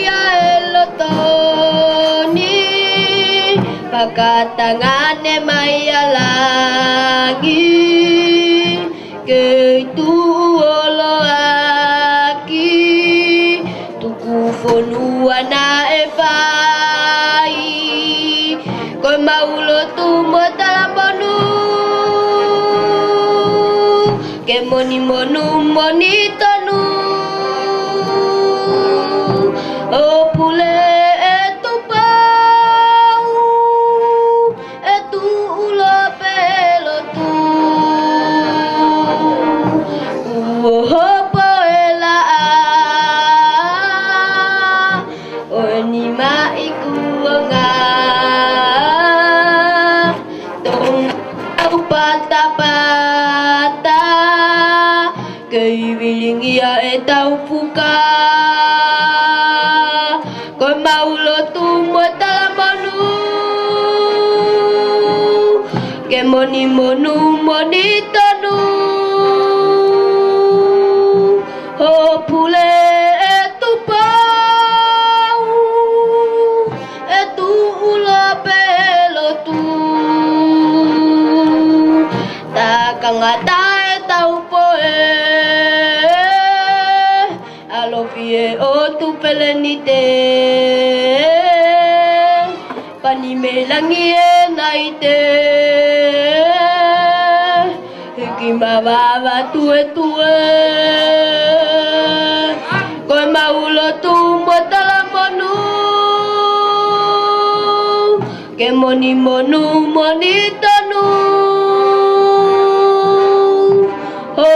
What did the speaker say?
ia elotoni pakatangane maya lagi ke tuolo aki tuku fonua na evai ko maulo tumo talamonu ke moni monu moni tonu o pule etu pau etu ulo pelo tu uohopo ela o ni mai kuanga tong au pata pata kei wilingia e tau puka ko maulo tumo talamonu ke moni monu moni tonu o pule etu pau etu ula pelo tu takangata e tau poe alofie o tu pelenite pani melangi e naite hiki mawava tue tue koe maulo tu motalamonu ke moni monu moni tonu o